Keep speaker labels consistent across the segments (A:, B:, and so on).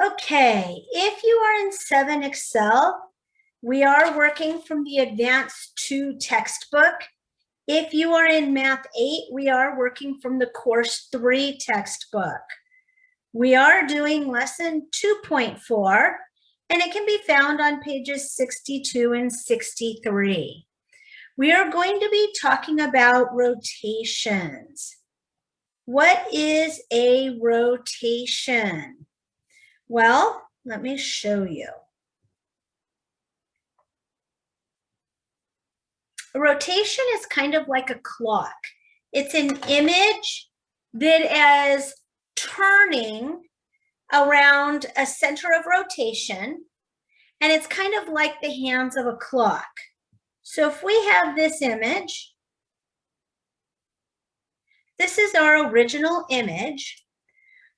A: Okay, if you are in 7 Excel, we are working from the Advanced 2 textbook. If you are in Math 8, we are working from the Course 3 textbook. We are doing lesson 2.4, and it can be found on pages 62 and 63. We are going to be talking about rotations. What is a rotation? Well, let me show you. A rotation is kind of like a clock. It's an image that is turning around a center of rotation, and it's kind of like the hands of a clock. So if we have this image, this is our original image.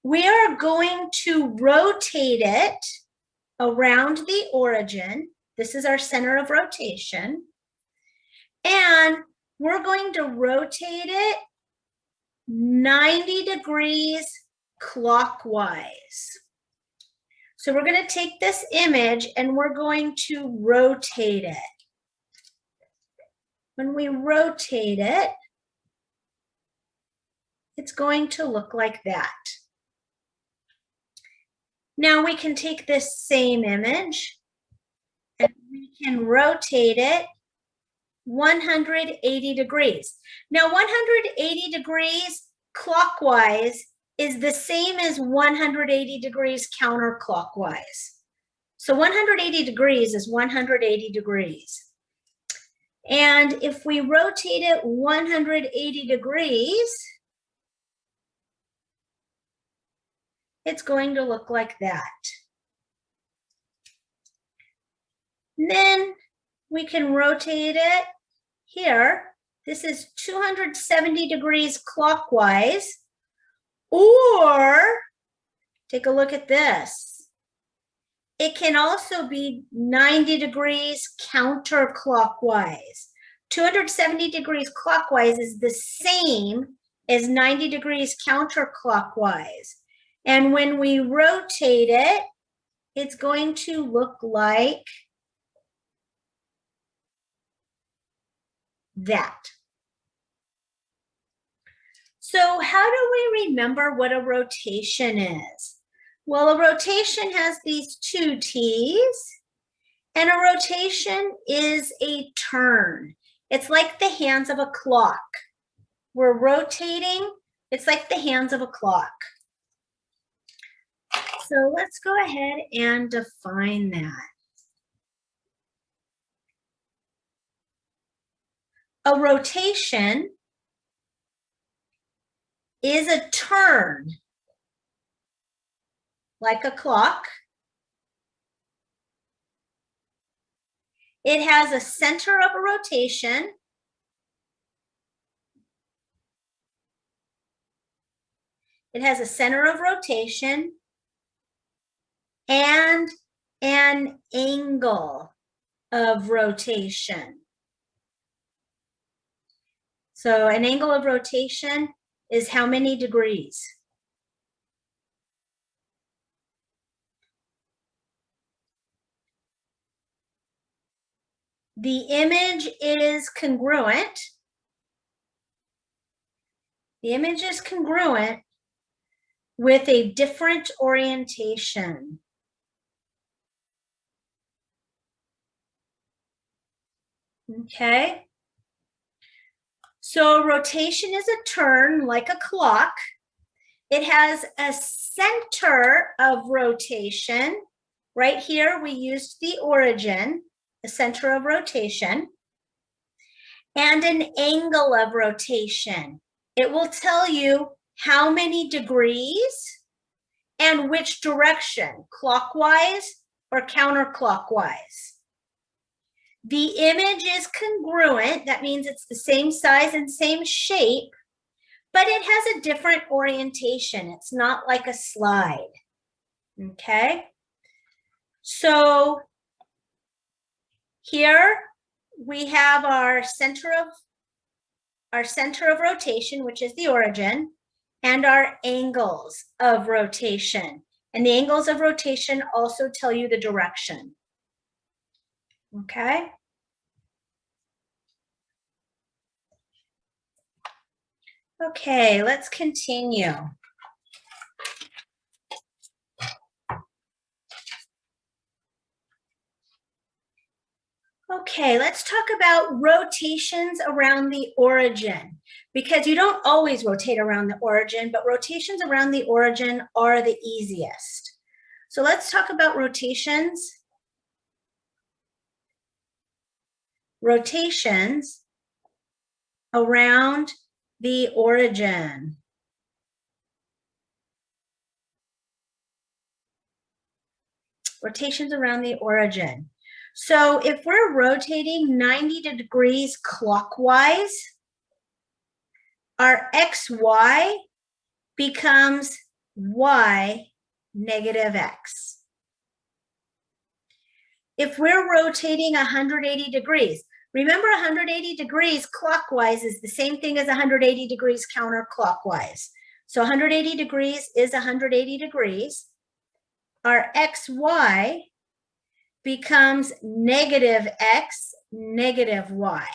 A: We are going to rotate it around the origin. This is our center of rotation. And we're going to rotate it 90 degrees clockwise. So we're going to take this image and we're going to rotate it. When we rotate it, it's going to look like that. Now we can take this same image and we can rotate it 180 degrees. Now 180 degrees clockwise is the same as 180 degrees counterclockwise. So 180 degrees is 180 degrees. And if we rotate it 180 degrees, it's going to look like that. And then we can rotate it here. This is 270 degrees clockwise, or take a look at this. It can also be 90 degrees counterclockwise. 270 degrees clockwise is the same as 90 degrees counterclockwise. And when we rotate it, it's going to look like that. So how do we remember what a rotation is? Well, a rotation has these two T's, and a rotation is a turn. It's like the hands of a clock. We're rotating, it's like the hands of a clock. So let's go ahead and define that. A rotation is a turn, like a clock. It has a center of a rotation. It has a center of rotation and an angle of rotation. So an angle of rotation is how many degrees? The image is congruent. The image is congruent with a different orientation. Okay. So rotation is a turn like a clock. It has a center of rotation. Right here, we used the origin, the center of rotation, and an angle of rotation. It will tell you how many degrees and which direction, clockwise or counterclockwise. The image is congruent. That means it's the same size and same shape, but it has a different orientation. It's not like a slide. Okay. So here we have our center of rotation, which is the origin, and our angles of rotation. And the angles of rotation also tell you the direction. Okay? Okay, let's continue. Okay, let's talk about rotations around the origin, because you don't always rotate around the origin, but rotations around the origin are the easiest. So let's talk about rotations. Rotations around the origin. Rotations around the origin. So if we're rotating 90 degrees clockwise, our xy becomes y negative x. If we're rotating 180 degrees, remember 180 degrees clockwise is the same thing as 180 degrees counterclockwise. So 180 degrees is 180 degrees. Our xy becomes negative x, negative y.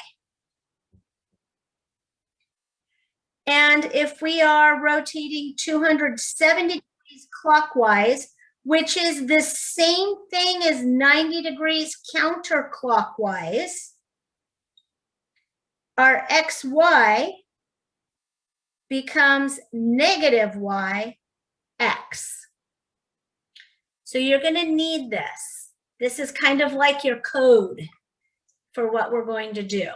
A: And if we are rotating 270 degrees clockwise, which is the same thing as 90 degrees counterclockwise, our xy becomes negative y x. So you're going to need this. This is kind of like your code for what we're going to do.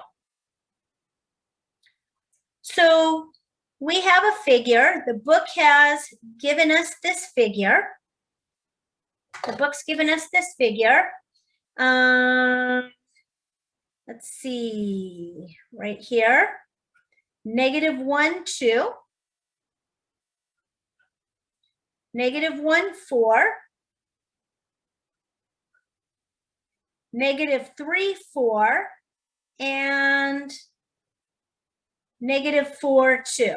A: So we have a figure. The book has given us this figure. The book's given us this figure. Let's see, right here. Negative 1, 2. Negative 1, 4. Negative 3, 4. And negative 4, 2.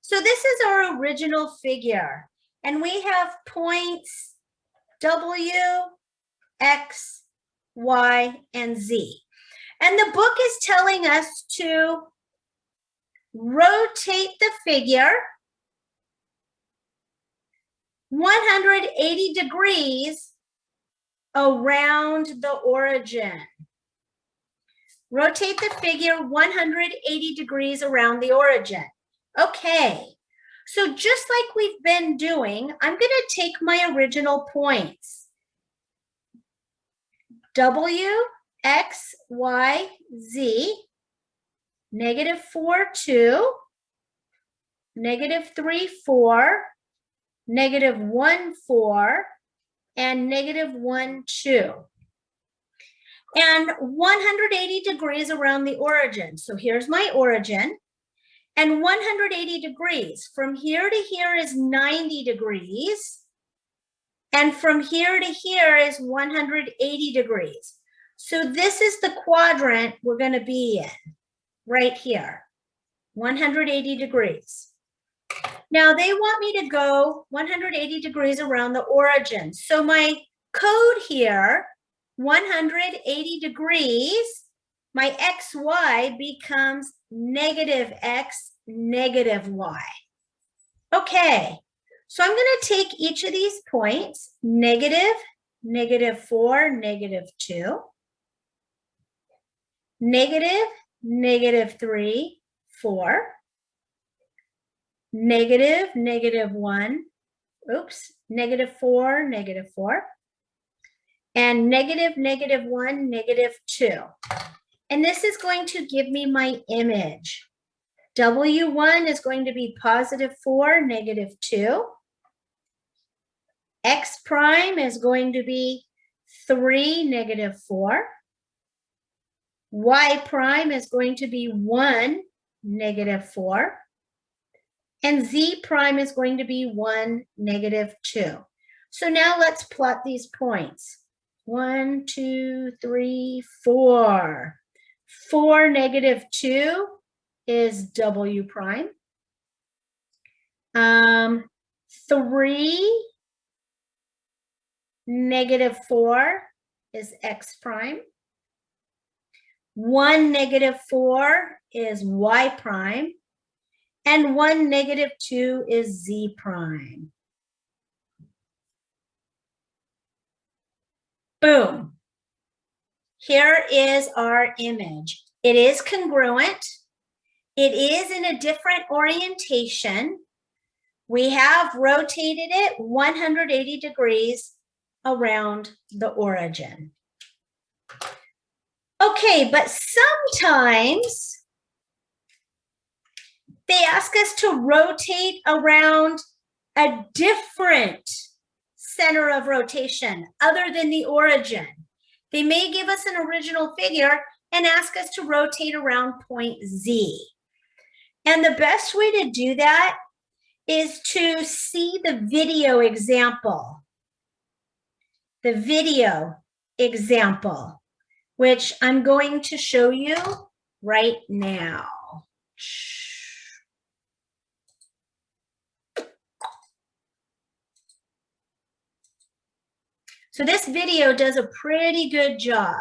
A: So this is our original figure, and we have points W, X, Y, and Z. And the book is telling us to rotate the figure 180 degrees around the origin. Rotate the figure 180 degrees around the origin. Okay, so just like we've been doing, I'm going to take my original points. W, X, Y, Z, negative 4, 2, negative 3, 4, negative 1, 4, and negative 1, 2. And 180 degrees around the origin. So here's my origin. And 180 degrees. From here to here is 90 degrees. And from here to here is 180 degrees. So this is the quadrant we're going to be in, right here, 180 degrees. Now they want me to go 180 degrees around the origin. So my code here, 180 degrees, my xy becomes negative x, negative y. Okay, so I'm going to take each of these points, negative, negative 4, negative 2, negative, negative 3, 4, negative, negative 1, oops, negative 4, negative 4, and negative, negative 1, negative 2. And this is going to give me my image. W1 is going to be positive 4, negative 2. X prime is going to be 3, negative 4. Y prime is going to be 1, negative 4. And Z prime is going to be 1, negative 2. So now let's plot these points. 1, 2, 3, 4. 4, negative 2 is W prime. 3, -4 is x prime. 1, -4 is y prime. And 1, -2 is z prime. Boom. Here is our image. It is congruent. It is in a different orientation. We have rotated it 180 degrees around the origin. Okay, but sometimes they ask us to rotate around a different center of rotation other than the origin. They may give us an original figure and ask us to rotate around point Z. And the best way to do that is to see the video example. The video example, which I'm going to show you right now. So this video does a pretty good job.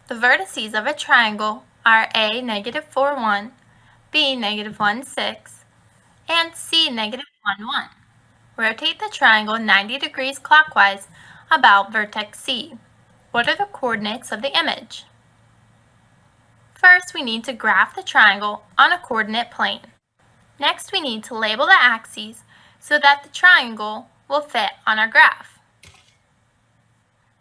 B: The vertices of a triangle are A, -4, 1, B, -1, 6, and C, -1, 1. Rotate the triangle 90 degrees clockwise about vertex C. What are the coordinates of the image? First, we need to graph the triangle on a coordinate plane. Next, we need to label the axes so that the triangle will fit on our graph.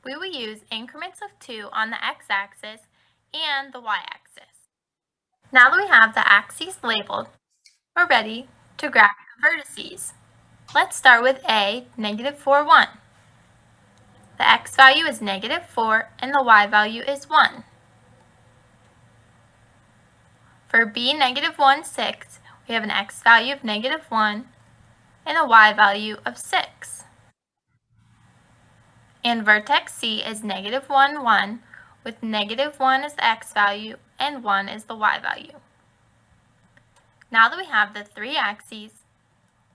B: We will use increments of 2 on the x-axis and the y-axis. Now that we have the axes labeled, we're ready to graph the vertices. Let's start with A, -4, 1. The x value is -4 and the y value is 1. For B, -1, 6, we have an x value of -1 and a y value of 6. And vertex C is -1, 1, with -1 as the x value and 1 is the y value. Now that we have the 3 axes,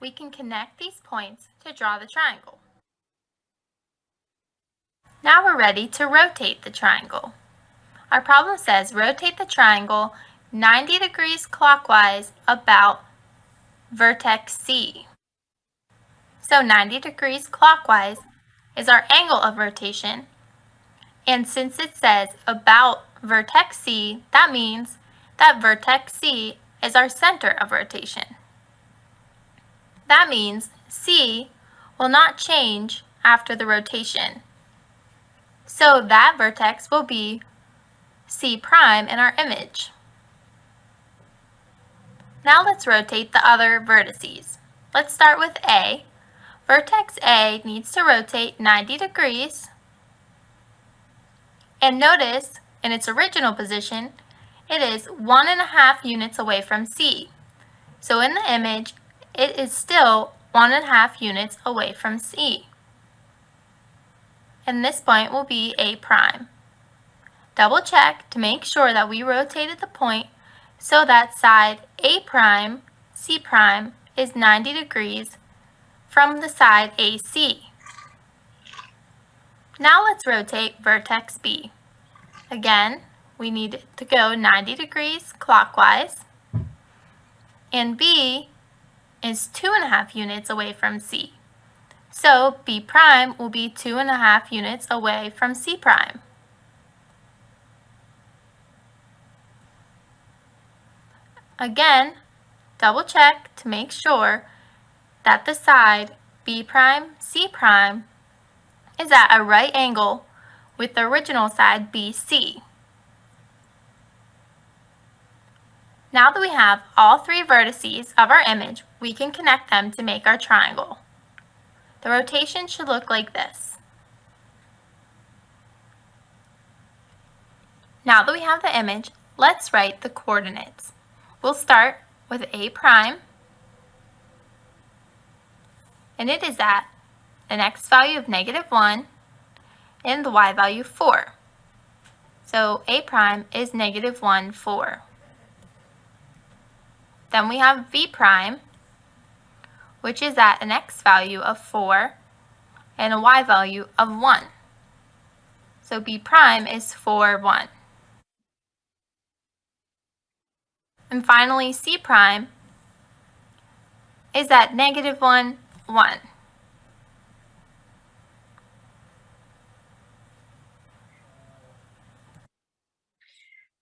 B: we can connect these points to draw the triangle. Now we're ready to rotate the triangle. Our problem says rotate the triangle 90 degrees clockwise about vertex C. So 90 degrees clockwise is our angle of rotation, and since it says about vertex C, that means that vertex C is our center of rotation. That means C will not change after the rotation. So that vertex will be C prime in our image. Now let's rotate the other vertices. Let's start with A. Vertex A needs to rotate 90 degrees. And notice, in its original position, it is 1.5 units away from C. So in the image, it is still 1.5 units away from C. And this point will be A prime. Double check to make sure that we rotated the point so that side A prime, C prime is 90 degrees from the side AC. Now let's rotate vertex B. Again, we need to go 90 degrees clockwise, and B is 2.5 units away from C. So B prime will be 2.5 units away from C prime. Again, double check to make sure that the side B prime, C prime is at a right angle with the original side BC. Now that we have all 3 vertices of our image, we can connect them to make our triangle. The rotation should look like this. Now that we have the image, let's write the coordinates. We'll start with A prime, and it is at an x value of -1 and the y value 4. So A prime is -1, 4. Then we have v prime, which is at an x value of 4 and a y value of 1. So b prime is 4, 1. And finally, c prime is at negative 1, 1.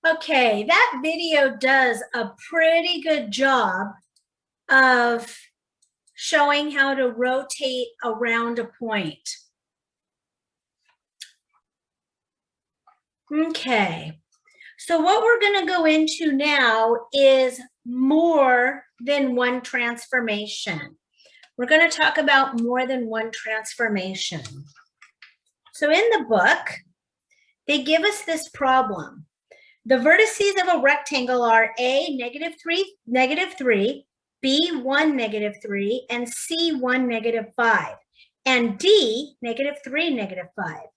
A: Okay, that video does a pretty good job of showing how to rotate around a point. Okay, so what we're going to go into now is more than one transformation. We're going to talk about more than one transformation. So in the book, they give us this problem. The vertices of a rectangle are A, -3, B, 1, -3, and C, 1, -5, and D, -3, -5.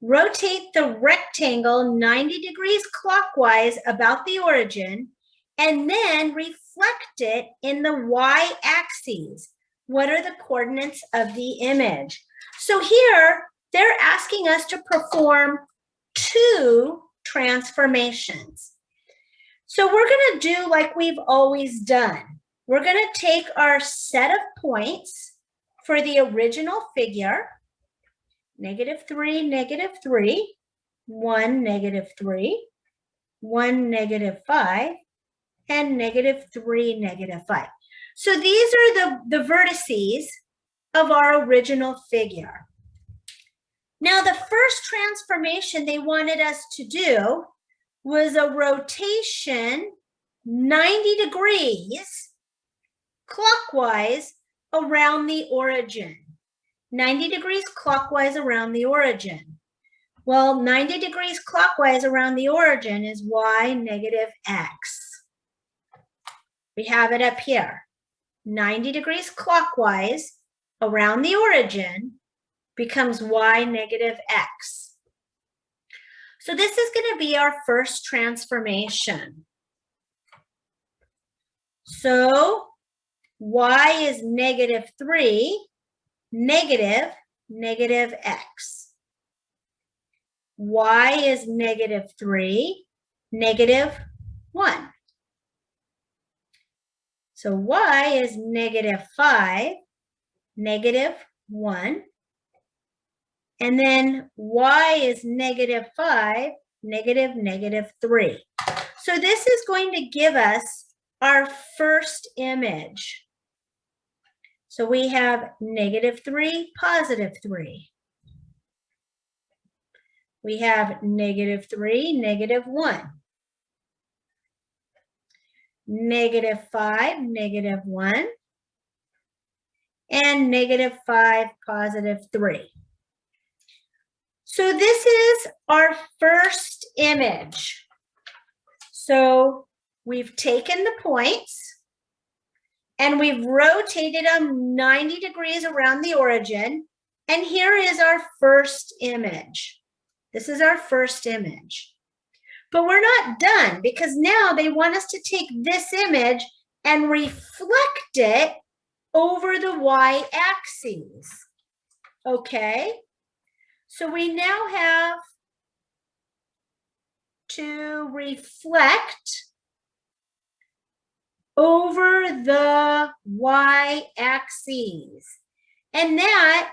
A: Rotate the rectangle 90 degrees clockwise about the origin, and then reflect it in the y-axis. What are the coordinates of the image? So here, they're asking us to perform 2 transformations. So we're going to do like we've always done. We're going to take our set of points for the original figure, -3, -3, 1, -3, 1, -5, and -3, -5. So these are the vertices of our original figure. Now, the first transformation they wanted us to do was a rotation 90 degrees clockwise around the origin. 90 degrees clockwise around the origin. Well, 90 degrees clockwise around the origin is y -x. We have it up here. 90 degrees clockwise around the origin becomes y -x. So this is going to be our first transformation. So y is -3, -x. Y is -3, -1. So y is -5, -1. And then y is -5, -3. So this is going to give us our first image. So we have -3, +3. We have -3, -1. -5, -1. And -5, +3. So this is our first image. So we've taken the points and we've rotated them 90 degrees around the origin. And here is our first image. This is our first image. But we're not done because now they want us to take this image and reflect it over the y-axis. Okay? So we now have to reflect over the y-axis. And that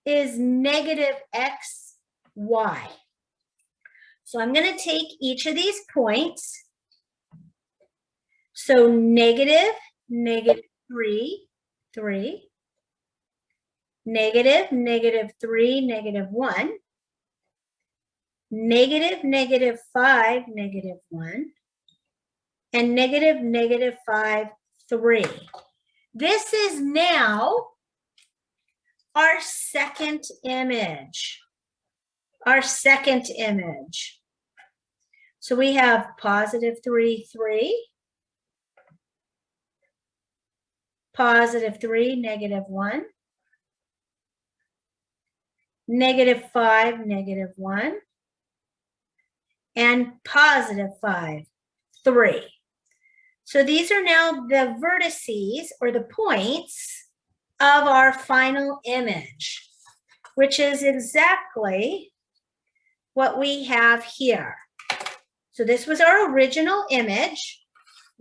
A: is -xy. So I'm going to take each of these points. So -3, 3. -3, -1, -5, -1, and -5, 3. This is now our second image. Our second image. So we have +3, 3, +3, -1, -5, -1, and +5, 3. So these are now the vertices or the points of our final image, which is exactly what we have here. So this was our original image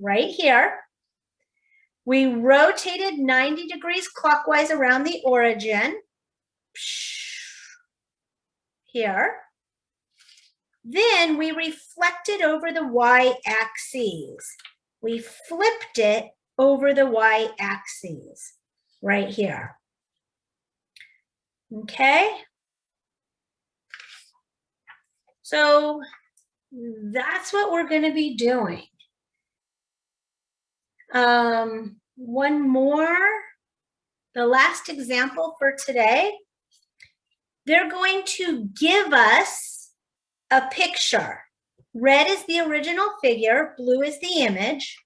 A: right here. We rotated 90 degrees clockwise around the origin here. Then we reflected over the y-axis. We flipped it over the y-axis right here. Okay? So that's what we're going to be doing. One more, the last example for today. They're going to give us a picture. Red is the original figure, blue is the image.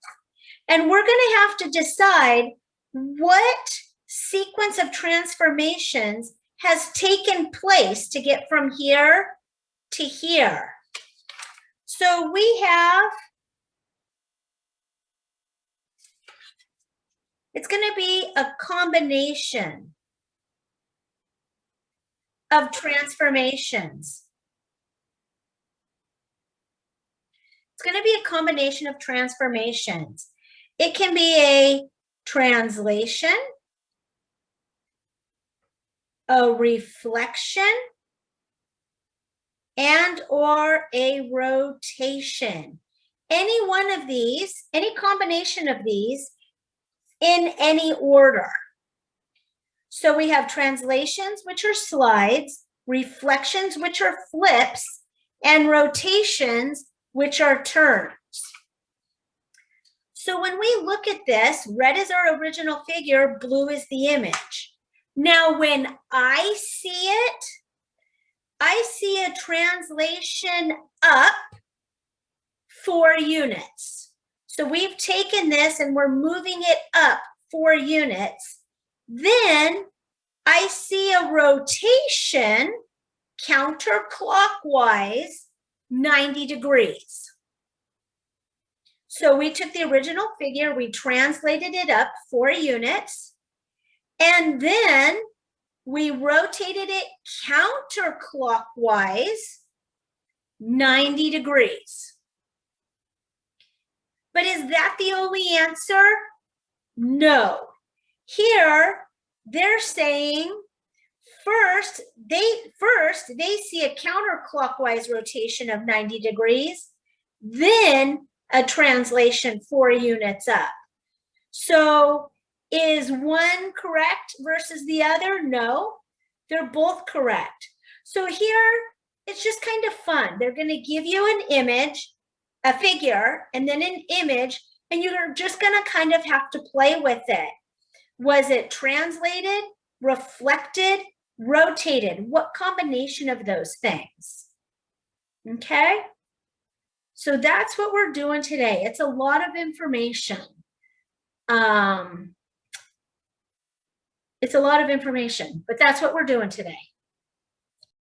A: And we're going to have to decide what sequence of transformations has taken place to get from here to here. So we have, it's going to be a combination of transformations. It's going to be a combination of transformations. It can be a translation, a reflection, and or a rotation. Any one of these, any combination of these in any order. So we have translations, which are slides, reflections, which are flips, and rotations, which are turns. So when we look at this, red is our original figure, blue is the image. Now, when I see it, I see a translation up 4 units. So we've taken this and we're moving it up 4 units. Then I see a rotation counterclockwise 90 degrees. So we took the original figure, we translated it up 4 units, and then we rotated it counterclockwise 90 degrees. But is that the only answer? No. Here, they're saying first they see a counterclockwise rotation of 90 degrees, then a translation 4 units up. So is one correct versus the other? No, they're both correct. So here, it's just kind of fun. They're going to give you an image, a figure, and then an image, and you're just going to kind of have to play with it. Was it translated, reflected, rotated? What combination of those things? Okay? So that's what we're doing today. It's a lot of information. It's a lot of information, but that's what we're doing today.